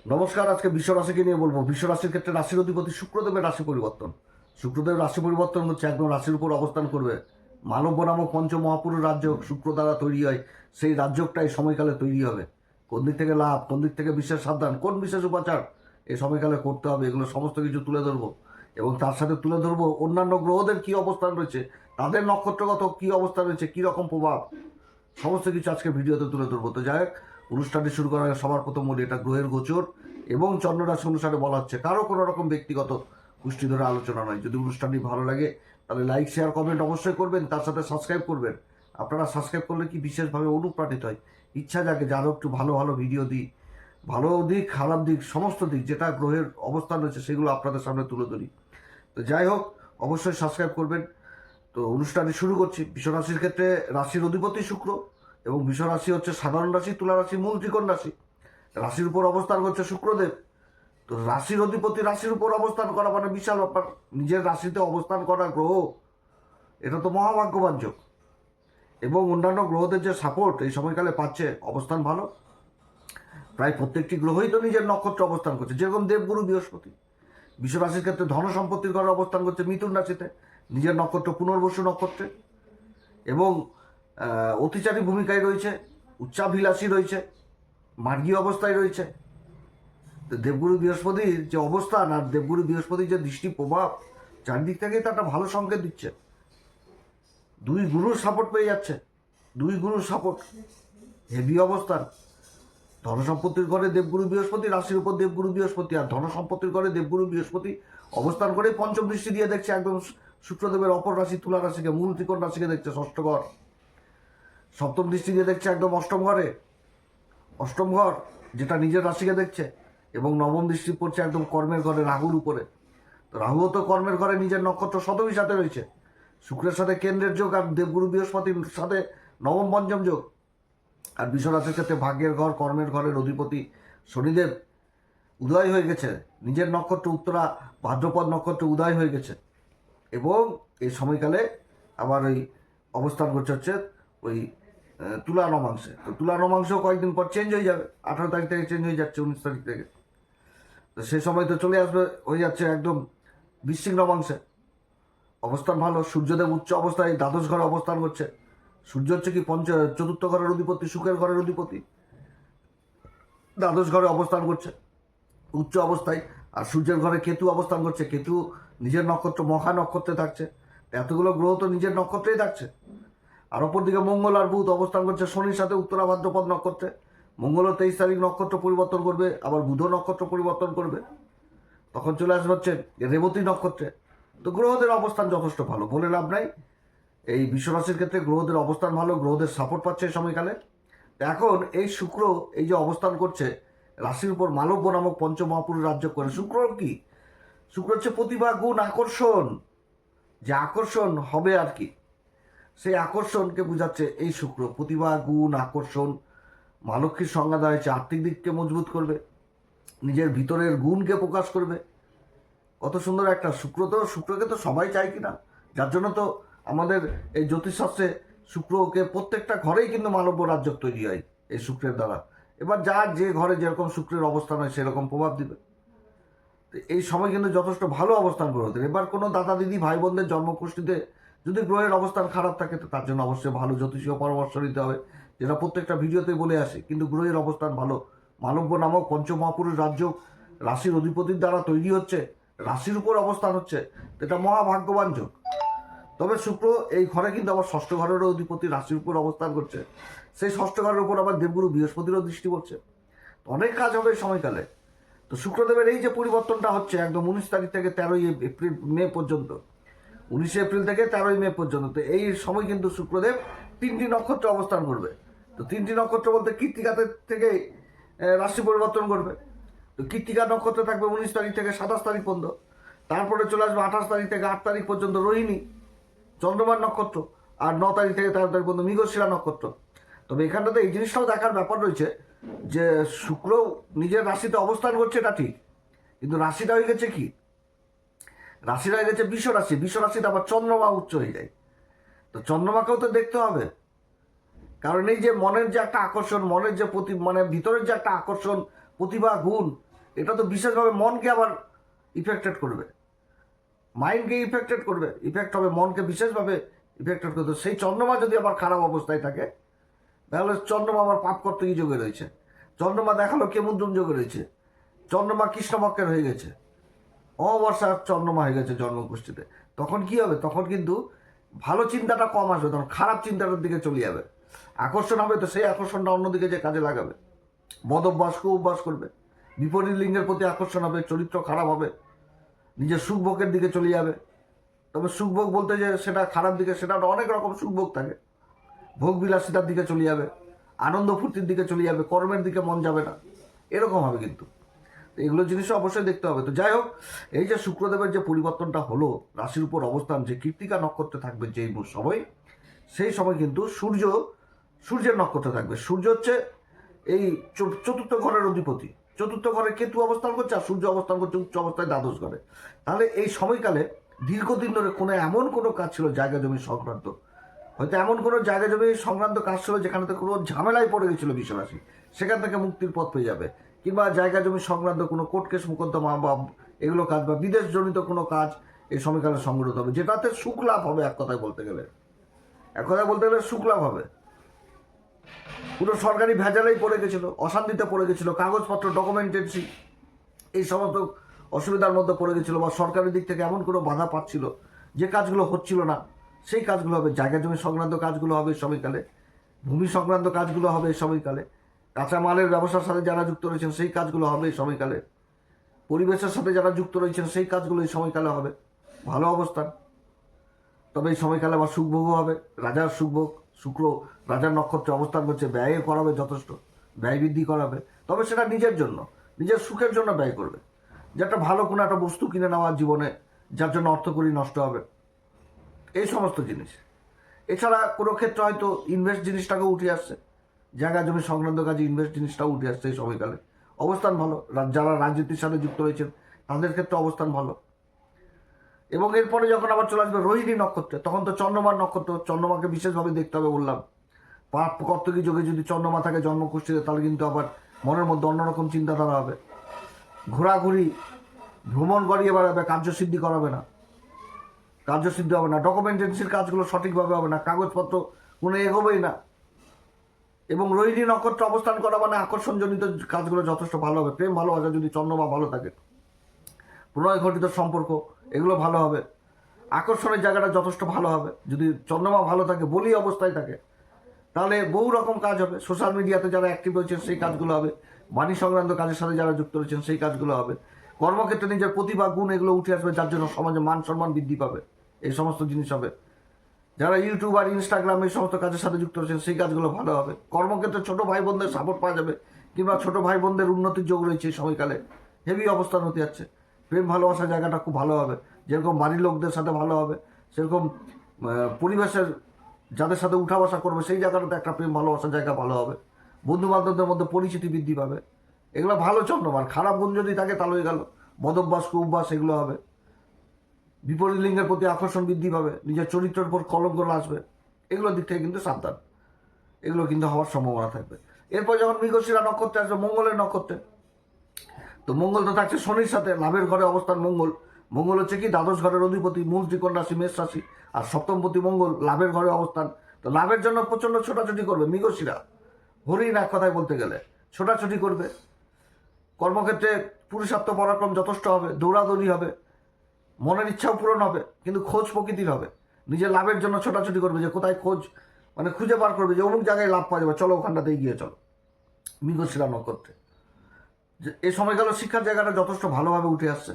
নমস্কার। আজকে বিশ্ব রাশিকে নিয়ে বলবো। বিশ্ব রাশির ক্ষেত্রে রাশির অধিপতি শুক্রদেবের রাশি পরিবর্তন। শুক্রদেবের রাশি পরিবর্তন হচ্ছে একদম রাশির উপর অবস্থান করবে। মানব নামক পঞ্চ মহাপুরুষ রাজ্য শুক্র দ্বারা তৈরি হয়, সেই রাজ্যটাই সময়কালে তৈরি হবে। কোন দিক থেকে লাভ, কোন দিক থেকে বিশেষ সাবধান, কোন বিশেষ উপাচার এই সময়কালে করতে হবে, এগুলো সমস্ত কিছু তুলে ধরবো। এবং তার সাথে তুলে ধরবো অন্যান্য গ্রহদের কি অবস্থান রয়েছে, তাদের নক্ষত্রগত কি অবস্থান রয়েছে, কি রকম প্রভাব, সমস্ত কিছু আজকে ভিডিওতে তুলে ধরবো। তো যাই হোক, অনুষ্ঠানটি শুরু করার আগে সবার প্রথম বলি, এটা গ্রহের গোচর এবং চন্দ্ররাশি অনুসারে বলা হচ্ছে, কারো কোনো রকম ব্যক্তিগত পুষ্টি ধরে আলোচনা নয়। যদি অনুষ্ঠানটি ভালো লাগে তাহলে লাইক, শেয়ার, কমেন্ট অবশ্যই করবেন, তার সাথে সাবস্ক্রাইব করবেন। আপনারা সাবস্ক্রাইব করলে কি বিশেষভাবে অনুপ্রাণিত হয়, ইচ্ছা জাগে যে আরও একটু ভালো ভালো ভিডিও দিই, ভালো দিক খারাপ দিক সমস্ত দিক যেটা গ্রহের অবস্থান রয়েছে সেগুলো আপনাদের সামনে তুলে ধরি। তো যাই হোক, অবশ্যই সাবস্ক্রাইব করবেন। তো অনুষ্ঠানটি শুরু করছি। বিশ্বরাশির ক্ষেত্রে রাশির অধিপতি শুক্র, এবং বিশ্বরাশি হচ্ছে সাধারণ রাশি, তুলা রাশি, মূল ত্রিকোণ রাশি। রাশির উপর অবস্থান করছে শুক্রদেব। তো রাশির অধিপতি রাশির উপর অবস্থান করা মানে বিশাল ব্যাপার। নিজের রাশিতে অবস্থান করা গ্রহ, এটা তো মহাভাগ্যবান যোগ। এবং অন্যান্য গ্রহদের যে সাপোর্ট এই সময়কালে পাচ্ছে, অবস্থান ভালো। প্রায় প্রত্যেকটি গ্রহই তো নিজের নক্ষত্র অবস্থান করছে, যেরকম দেবগুরু বৃহস্পতি বিশ্বরাশির ক্ষেত্রে ধন সম্পত্তির ঘরে অবস্থান করছে মিথুন রাশিতে, নিজের নক্ষত্র পুনর্বসু নক্ষত্রে। এবং অতিচারী ভূমিকায় রয়েছে, উচ্চাভিলাষী রয়েছে, মার্গী অবস্থায় রয়েছে। তো দেবগুরু বৃহস্পতির যে অবস্থান আর দেবগুরু বৃহস্পতির যে দৃষ্টি প্রভাব, চারদিক থেকেই তো একটা ভালো সংকেত দিচ্ছে। দুই গুরুর সাপোর্ট পেয়ে যাচ্ছে, দুই গুরুর সাপোর্ট, হেভি অবস্থান। ধনসম্পত্তির ঘরে দেবগুরু বৃহস্পতি, রাশির উপর দেবগুরু বৃহস্পতি, আর ধনসম্পত্তির ঘরে দেবগুরু বৃহস্পতি অবস্থান করে পঞ্চম দৃষ্টি দিয়ে দেখছে একদম শুক্রদেবের অপর রাশি তুলা রাশিকে, মূল ত্রিকোণ রাশিকে দেখছে ষষ্ঠ ঘর। সপ্তম দৃষ্টি দিয়ে দেখছে একদম অষ্টম ঘরে, অষ্টম ঘর যেটা নিজের রাশিকে দেখছে। এবং নবম দৃষ্টি পড়ছে একদম কর্মের ঘরে রাহুর উপরে। তো রাহুও তো কর্মের ঘরে নিজের নক্ষত্র শতমীর সাথে রয়েছে, শুক্রের সাথে কেন্দ্রের যোগ, আর দেবগুরু বৃহস্পতির সাথে নবম পঞ্চম যোগ। আর বিশ্বরাশির ক্ষেত্রে ভাগ্যের ঘর, কর্মের ঘরের অধিপতি শনিদেব উদয় হয়ে গেছে, নিজের নক্ষত্র উত্তরা ভাদ্রপদ নক্ষত্র উদয় হয়ে গেছে। এবং এই সময়কালে আবার ওই অবস্থান করছে হচ্ছে ওই তুলা নমাংসে। তো তুলা নমাংসও কয়েকদিন পর চেঞ্জ হয়ে যাবে, 18 তারিখ থেকে চেঞ্জ হয়ে যাচ্ছে, 19 তারিখ থেকে। তো সে সময় তো চলে আসবে, হয়ে যাচ্ছে একদম বৃশ্চিক নমাংসে। অবস্থান ভালো, সূর্যদেব উচ্চ অবস্থায় দ্বাদশ ঘরে অবস্থান করছে। সূর্য হচ্ছে কি চতুর্থ ঘরের অধিপতি, সুখের ঘরের অধিপতি, দ্বাদশ ঘরে অবস্থান করছে উচ্চ অবস্থায়। আর সূর্যের ঘরে কেতু অবস্থান করছে, কেতু নিজের নক্ষত্র মহা নক্ষত্রে থাকছে। এতগুলো গ্রহ তো নিজের নক্ষত্রেই থাকছে। আর অপরদিকে মঙ্গল আর বুধ অবস্থান করছে শনির সাথে উত্তরা ভাদ্রপদ নক্ষত্রে। মঙ্গলও 23 তারিখ নক্ষত্র পরিবর্তন করবে, আবার বুধও নক্ষত্র পরিবর্তন করবে, তখন চলে আসবে হচ্ছে রেবতী নক্ষত্রে। তো গ্রহদের অবস্থান যথেষ্ট ভালো, বলে লাভ নাই। এই বিশ্বরাশির ক্ষেত্রে গ্রহদের অবস্থান ভালো, গ্রহদের সাপোর্ট পাচ্ছে এই সময়কালে। এখন এই শুক্র এই যে অবস্থান করছে রাশির উপর, মালব্য নামক পঞ্চমহাপুরুষ রাজ্য করে। শুক্র কি? শুক্র হচ্ছে প্রতিভা, গুণ, আকর্ষণ। যে আকর্ষণ হবে আর কি, সেই আকর্ষণকে বোঝাচ্ছে এই শুক্র। প্রতিভা, গুণ, আকর্ষণ। মা লক্ষ্মীর সংজ্ঞা দেওয়া হয়েছে আর্থিক দিককে মজবুত করবে, নিজের ভিতরের গুণকে প্রকাশ করবে। কত সুন্দর একটা শুক্র। তো শুক্রকে তো সবাই চায় কিনা, যার জন্য তো আমাদের এই জ্যোতিষশাস্ত্রে শুক্রকে প্রত্যেকটা ঘরেই কিন্তু মানব্য রাজ্য তৈরি হয় এই শুক্রের দ্বারা। এবার যার যে ঘরে যেরকম শুক্রের অবস্থান হয় সেরকম প্রভাব দিবে। তো এই সময় কিন্তু যথেষ্ট ভালো অবস্থান গ্রহদের। এবার কোনো দাদা দিদি ভাই বোনদের জন্মকুষ্ঠিতে যদি গ্রহের অবস্থান খারাপ থাকে, তো তার জন্য অবশ্যই ভালো জ্যোতিষীয় পরামর্শ নিতে হবে, যেটা প্রত্যেকটা ভিডিওতে বলে আসে। কিন্তু গ্রহের অবস্থান ভালো, মালব্য নামক পঞ্চমহাপুরুষ রাজ্য রাশির অধিপতির দ্বারা তৈরি হচ্ছে, রাশির উপর অবস্থান হচ্ছে, এটা মহাভাগ্যবান যোগ। তবে শুক্র এই ঘরে কিন্তু আবার ষষ্ঠ ঘরেরও অধিপতি রাশির উপর অবস্থান করছে, সেই ষষ্ঠ ঘরের উপর আবার দেবগুরু বৃহস্পতিরও দৃষ্টি পড়ছে। অনেক কাজ হবে এই সময়কালে। তো শুক্রদেবের এই যে পরিবর্তনটা হচ্ছে একদম 19 তারিখ থেকে 13 মে পর্যন্ত, 19 এপ্রিল থেকে 13 মে পর্যন্ত, তো এই সময় কিন্তু শুক্রদেব 3টি নক্ষত্রে অবস্থান করবে। তো 3টি নক্ষত্র বলতে কৃত্তিকাতে থেকে রাশি পরিবর্তন করবে। তো কৃত্তিকা নক্ষত্রে থাকবে 19 তারিখ থেকে 27 তারিখ পর্যন্ত। তারপরে চলে আসবে 28 তারিখ থেকে 8 তারিখ পর্যন্ত রোহিণী চন্দ্রমার নক্ষত্র। আর 9 তারিখ থেকে 13 তারিখ পর্যন্ত মৃগশিরা নক্ষত্র। তবে এখানটাতে এই জিনিসটাও দেখার ব্যাপার রয়েছে যে শুক্র নিজের রাশিতে অবস্থান করছে, এটা ঠিক, কিন্তু রাশিটা হয়ে গেছে কি, রাশিটা হয়ে গেছে বিশ্ব রাশি। বিশ্ব রাশিতে আবার চন্দ্রমা উচ্চ হয়ে যায়। তো চন্দ্রমাকেও তো দেখতে হবে, কারণ এই যে মনের যে একটা আকর্ষণ, মনের যে মানে ভিতরের যে একটা আকর্ষণ, প্রতিভা, গুণ, এটা তো বিশেষভাবে মনকে আবার ইফেক্টেড করবে, মাইন্ডকে ইফেক্টেড করবে, ইফেক্ট হবে মনকে বিশেষভাবে ইফেক্টেড করবে। সেই চন্দ্রমা যদি আবার খারাপ অবস্থায় থাকে তাহলে চন্দ্রমা আবার পাপ করতে কি যোগে রয়েছে, চন্দ্রমা দেখালো কেমুদ্রম যোগে রয়েছে, চন্দ্রমা কৃষ্ণপক্ষের হয়ে গেছে, অমাবস্যার চন্দ্রমা হয়ে গেছে জন্মকুষ্ঠিতে। তখন কি হবে, তখন কিন্তু ভালো চিন্তাটা কম আসবে, তখন খারাপ চিন্তাটার দিকে চলে যাবে, আকর্ষণ হবে, তো সেই আকর্ষণটা অন্যদিকে যে কাজে লাগাবে, মদ অভ্যাস কুঅভ্যাস করবে, বিপরীত লিঙ্গের প্রতি আকর্ষণ হবে, চরিত্র খারাপ হবে, নিজের সুখভোগের দিকে চলে যাবে। তবে সুখভোগ বলতে যে সেটা খারাপ দিকে, সেটা অনেক রকম সুখভোগ থাকে, ভোগ বিলাসিতার দিকে চলে যাবে, আনন্দ ফুর্তির দিকে চলে যাবে, কর্মের দিকে মন যাবে না, এরকম হবে। কিন্তু এগুলো জিনিসও অবশ্যই দেখতে হবে। তো যাই হোক, এই যে শুক্রদেবের যে পরিবর্তনটা হলো রাশির উপর অবস্থান, যে কৃত্তিকা নক্ষত্রে থাকবে যেই সময়, সেই সময় কিন্তু সূর্যের নক্ষত্রে থাকবে। সূর্য হচ্ছে এই চতুর্থ ঘরের অধিপতি, চতুর্থ ঘরে কেতু অবস্থান করছে, আর সূর্য অবস্থান করছে উচ্চ অবস্থায় দ্বাদশ ঘরে। তাহলে এই সময়কালে দীর্ঘদিন ধরে এমন কোনো কাজ ছিল জায়গা জমি সংক্রান্ত, হয়তো এমন কোনো জায়গা জমি সংক্রান্ত কাজ ছিল যেখানে থেকে কোনো ঝামেলায় পড়ে গেছিল বিশ্বরাশি, সেখান থেকে মুক্তির পথ পেয়ে যাবে। কিংবা জায়গা জমি সংক্রান্ত কোনো কোর্ট কেস মোকদ্দমা বা এগুলো কাজ, বা বিদেশজনিত কোনো কাজ এই সময়কালে সংগঠিত হবে, যেটাতে সুখ লাভ হবে। এক কথায় বলতে গেলে সুখ লাভ হবে। পুরো সরকারি ভেজালেই পড়ে গেছিল, অশান্তিতে পড়ে গেছিল, কাগজপত্র ডকুমেন্টেন্সি এই সমস্ত অসুবিধার মধ্যে পড়ে গেছিল, বা সরকারের দিক থেকে এমন কোনো বাধা পাচ্ছিল যে কাজগুলো হচ্ছিল না, সেই কাজগুলো হবে। জায়গা জমি সংক্রান্ত কাজগুলো হবে এই সময়কালে, ভূমি সংক্রান্ত কাজগুলো হবে এই সময়কালে, কাঁচামালের ব্যবসার সাথে যারা যুক্ত রয়েছেন সেই কাজগুলো হবে এই সময়কালে, পরিবেশের সাথে যারা যুক্ত রয়েছেন সেই কাজগুলো এই সময়কালে হবে। ভালো অবস্থান। তবে এই সময়কালে আবার সুখভোগও হবে, রাজার সুখভোগ। শুক্র রাজার নক্ষত্রে অবস্থান করছে, ব্যয় করাবে, যথেষ্ট ব্যয় বৃদ্ধি করাবে। তবে সেটা নিজের জন্য, নিজের সুখের জন্য ব্যয় করবে, যে একটা ভালো কোনো একটা বস্তু কিনে নেওয়ার জীবনে, যার জন্য অর্থকড়ি নষ্ট হবে, এই সমস্ত জিনিস। এছাড়া কোনো ক্ষেত্রে হয়তো ইনভেস্ট জিনিসটাকেও উঠে আসছে, জায়গা জমি সংক্রান্ত কাজে ইনভেস্ট জিনিসটাও উঠে আসছে এই সময়কালে। অবস্থান ভালো। যারা রাজনীতির সাথে যুক্ত রয়েছেন তাদের ক্ষেত্রে অবস্থান ভালো। এবং এরপরে যখন আবার চলে আসবে রোহিণী নক্ষত্রে, তখন তো চন্দ্রমার নক্ষত্র, চন্দ্রমাকে বিশেষভাবে দেখতে হবে বললাম। পাপ কর্তকী যোগে যদি চন্দ্রমা থাকে জন্মকুষ্ঠিতে, তাহলে কিন্তু আবার মনের মধ্যে অন্যরকম চিন্তাধারা হবে, ঘোরাঘুরি ভ্রমণ করিয়ে বেড়াবে, কার্যসিদ্ধি করাবে না, কার্যসিদ্ধি হবে না, ডকুমেন্টেন্সির কাজগুলো সঠিকভাবে হবে না, কাগজপত্র কোনো এগোবেই না। এবং রোহিণী নক্ষত্র অবস্থান করা মানে আকর্ষণজনিত কাজগুলো যথেষ্ট ভালো হবে। প্রেম ভালোবাসা যদি চন্দ্রমা ভালো থাকে, প্রণয় ঘটিত সম্পর্ক এগুলো ভালো হবে, আকর্ষণের জায়গাটা যথেষ্ট ভালো হবে। যদি চন্দ্রমা ভালো থাকে, বলি অবস্থায় থাকে, তাহলে বহু রকম কাজ হবে। সোশ্যাল মিডিয়াতে যারা অ্যাক্টিভ রয়েছেন সেই কাজগুলো হবে, বাণী সংক্রান্ত কাজের সাথে যারা যুক্ত রয়েছেন সেই কাজগুলো হবে, কর্মক্ষেত্রে নিজের প্রতিভা গুণ এগুলো উঠে আসবে, যার জন্য সমাজে মান সম্মান বৃদ্ধি পাবে, এই সমস্ত জিনিস হবে। যারা ইউটিউব আর ইনস্টাগ্রাম এই সমস্ত কাজের সাথে যুক্ত রয়েছেন সেই কাজগুলো ভালো হবে। কর্মক্ষেত্রে ছোট ভাই বোনদের সাপোর্ট পাওয়া যাবে, কিংবা ছোট ভাই বোনদের উন্নতির যোগ রয়েছে এই সময়কালে, হেভি অবস্থান হতে যাচ্ছে। প্রেম ভালোবাসার জায়গাটা খুব ভালো হবে, যেরকম বাড়ির লোকদের সাথে ভালো হবে, সেরকম পরিবেশের যাদের সাথে উঠা বসা করবে সেই জায়গাটাতে একটা প্রেম ভালোবাসার জায়গা ভালো হবে। বন্ধু বান্ধবদের মধ্যে পরিচিতি বৃদ্ধি পাবে, এগুলো ভালো চন্দ্রমার। খারাপ গুণ যদি থাকে তাহলে হয়ে গেল মদভ্যাস কুঅভ্যাস, এগুলো হবে। বিপরীত লিঙ্গের প্রতি আকর্ষণ বৃদ্ধি পাবে, নিজের চরিত্রের উপর কলঙ্ক আসবে, এগুলোর দিক থেকে কিন্তু সাবধান, এগুলো কিন্তু হওয়ার সম্ভাবনা থাকবে। এরপর যখন মৃগশিরা নক্ষত্রে আসবে মঙ্গলের নক্ষত্রে, তো মঙ্গল তো থাকছে শনির সাথে, লাভের ঘরে অবস্থান মঙ্গল। মঙ্গল হচ্ছে কি দ্বাদশ ঘরের অধিপতি, মূল ত্রিকোণ রাশি মেষ রাশি, আর সপ্তমপতি মঙ্গল লাভের ঘরে অবস্থান। তো লাভের জন্য প্রচণ্ড ছোটাছুটি করবে মৃগশিরা, হরিণ এক কথায় বলতে গেলে ছোটাছুটি করবে। কর্মক্ষেত্রে পুরুষার্থ পরাক্রম যথেষ্ট হবে, দৌড়াদৌড়ি হবে, মনের ইচ্ছাও পূরণ হবে, কিন্তু খোঁজ প্রকৃতির হবে। নিজের লাভের জন্য ছোটাছুটি করবে, যে কোথায় খোঁজ, মানে খুঁজে বার করবে যে অমুক জায়গায় লাভ পাওয়া যাবে, চলো ওখানটাতে এগিয়ে চলো। মৃগশিরা নক্ষত্রে যে এই সময়কাল শিক্ষার জায়গাটা যথেষ্ট ভালোভাবে উঠে আসছে।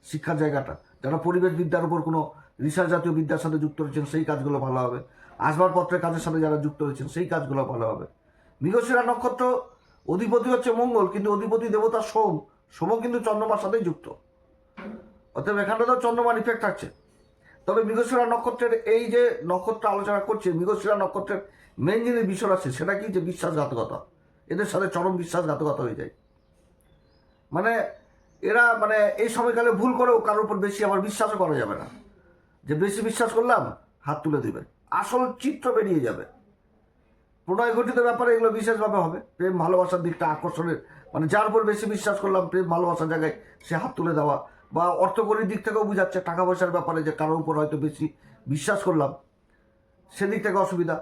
শিক্ষার জায়গাটা, যারা পরিবেশ বিদ্যার উপর কোনো রিসার্চ জাতীয় বিদ্যার সাথে যুক্ত রয়েছেন সেই কাজগুলো ভালো হবে। আসবাবপত্রের কাজের সাথে যারা যুক্ত রয়েছেন সেই কাজগুলো ভালো হবে। মৃগশিরা নক্ষত্র অধিপতি হচ্ছে মঙ্গল, কিন্তু অধিপতি দেবতা সোম, সোমও কিন্তু চন্দ্রমার সাথেই যুক্ত, অতএব এখানটাতেও চন্দ্রমার ইফেক্ট থাকছে। তবে মৃগশিরা নক্ষত্রের এই যে নক্ষত্র আলোচনা করছে, মৃগশিরা নক্ষত্রের মেন জিনিস বিষয় আছে, সেটা কি যে বিশ্বাসঘাতকতা। এদের সাথে চরম বিশ্বাসঘাতকতা হয়ে যায়। মানে এরা এই সময়কালে ভুল করেও কারোর উপর বেশি আবার বিশ্বাসও করা যাবে না, যে বেশি বিশ্বাস করলাম হাত তুলে দেবে, আসল চিত্র বেরিয়ে যাবে। প্রণয় ঘটিত ব্যাপারে এগুলো বিশেষভাবে হবে। প্রেম ভালোবাসার দিকটা আকর্ষণের, মানে যার উপর বেশি বিশ্বাস করলাম প্রেম ভালোবাসার জায়গায় সে হাত তুলে দেওয়া, বা অর্থকরীর দিক থেকেও বোঝাচ্ছে টাকা পয়সার ব্যাপারে যে কারোর উপর হয়তো বেশি বিশ্বাস করলাম সেদিক থেকে অসুবিধা,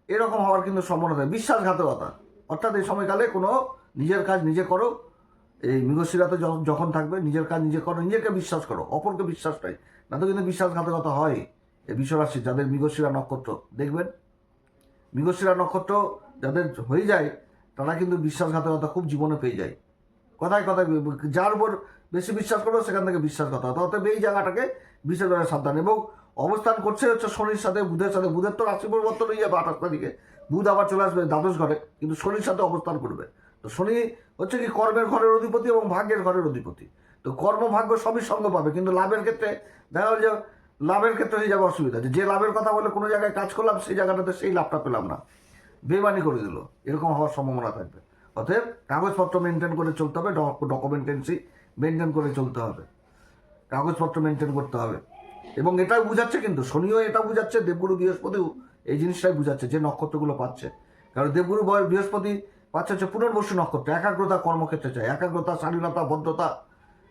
এরকম হওয়ার কিন্তু সম্ভাবনা থাকে। বিশ্বাসঘাতকতা, অর্থাৎ এই সময়কালে কোনো নিজের কাজ নিজে করো, এই মৃগশিরাতে যখন থাকবে নিজের কাজ নিজে করো, নিজেকে বিশ্বাস করো, অপরকে বিশ্বাস নাই, না তো কিন্তু বিশ্বাসঘাতকতা হয়। এই বিশ্বরাশি যাদের মৃগশিরা নক্ষত্র দেখবেন, মৃগশিরা নক্ষত্র যাদের হয়ে যায় তারা কিন্তু বিশ্বাসঘাতকতা খুব জীবনে পেয়ে যায়। কথায় কথায় যার উপর বেশি বিশ্বাস করবো সেখান থেকে বিশ্বাসঘাতকতা, অতএব এই জায়গাটাকে বিশেষভাবে সাবধান। এবং অবস্থান করছে হচ্ছে শনির সাথে বুধের সাথে, বুধের তো রাশি পরিবর্তন হয়ে যাবে 28 তারিখে, বুধ আবার চলে আসবে দ্বাদশ ঘরে, কিন্তু শনির সাথে অবস্থান করবে। তো শনি হচ্ছে কি কর্মের ঘরের অধিপতি এবং ভাগ্যের ঘরের অধিপতি। তো কর্ম ভাগ্য সবই সঙ্গ পাবে, কিন্তু লাভের ক্ষেত্রে দেখা গেল যে লাভের ক্ষেত্রে হয়ে যাবে অসুবিধা, যে লাভের কথা বলে কোনো জায়গায় কাজ করলাম সেই জায়গাটাতে সেই লাভটা পেলাম না, বেমানি করে দিল, এরকম হওয়ার সম্ভাবনা থাকবে। অতএব কাগজপত্র মেনটেন করে চলতে হবে, ডকুমেন্টেন্সি মেনটেন করে চলতে হবে, কাগজপত্র মেনটেন করতে হবে। এবং এটাই বুঝাচ্ছে, কিন্তু শনিও এটা বুঝাচ্ছে, দেবগুরু বৃহস্পতিও এই জিনিসটাই বুঝাচ্ছে যে নক্ষত্রগুলো পাচ্ছে। কারণ দেবগুরু বৃহস্পতি পাচ্ছে হচ্ছে পুনর্বসু নক্ষত্র, একাগ্রতা কর্মক্ষেত্রে চাই, একাগ্রতা, শালীনতা, ভদ্রতা,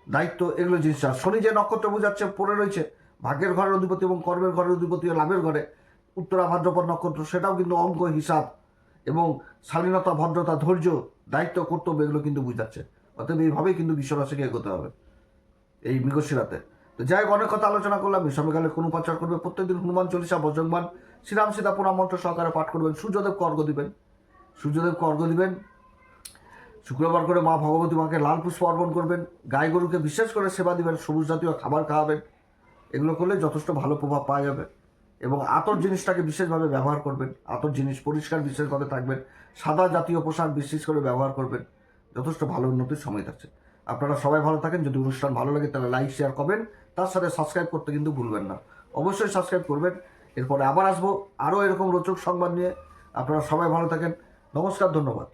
দায়িত্ব, এগুলো জিনিস। আর শনি যে নক্ষত্র বুঝাচ্ছে পড়ে রয়েছে ভাগ্যের ঘরের অধিপতি এবং কর্মের ঘরের অধিপতি ও লাভের ঘরে, উত্তরা ভাদ্রপদ নক্ষত্র, সেটাও কিন্তু অঙ্ক, হিসাব এবং শালীনতা, ভদ্রতা, ধৈর্য, দায়িত্ব, কর্তব্য, এগুলো কিন্তু বুঝাচ্ছে। অতএব এইভাবেই কিন্তু বিশ্বরাশিকে এগোতে হবে এই মৃগশিরাতে। তো যাই হোক, অনেক কথা আলোচনা করলাম। এই সময়কালে কোন উপাচার করবে, প্রত্যেকদিন হনুমান চল্লিশা, বজরংবাণ, শ্রীরাম সীতা প্রণাম মন্ত্র সহকারে পাঠ করবেন। সূর্যদেবকে অর্ঘ্য দিবেন, সূর্যদেবকে অর্ঘ্য দিবেন। শুক্রবার করে মা ভগবতী মাকে লাল পুষ্প অর্পণ করবেন। গাই গরুকে বিশেষ করে সেবা দিবেন, সবুজ জাতীয় খাবার খাওয়াবেন। এগুলো করলে যথেষ্ট ভালো প্রভাব পাওয়া যাবে। এবং আতর জিনিসটাকে বিশেষভাবে ব্যবহার করবেন, আতর জিনিস পরিষ্কার বিশেষভাবে থাকবেন, সাদা জাতীয় পোশাক বিশেষ করে ব্যবহার করবেন, যথেষ্ট ভালো উন্নতির সময় থাকছে। আপনারা সবাই ভালো থাকেন। যদি অনুষ্ঠান ভালো লাগে তাহলে লাইক, শেয়ার করবেন, তার সাথে সাবস্ক্রাইব করতে কিন্তু ভুলবেন না, অবশ্যই সাবস্ক্রাইব করবেন। এরপরে আবার আসবো আরও এরকম রোচক সংবাদ নিয়ে। আপনারা সবাই ভালো থাকেন। নমস্কার, ধন্যবাদ।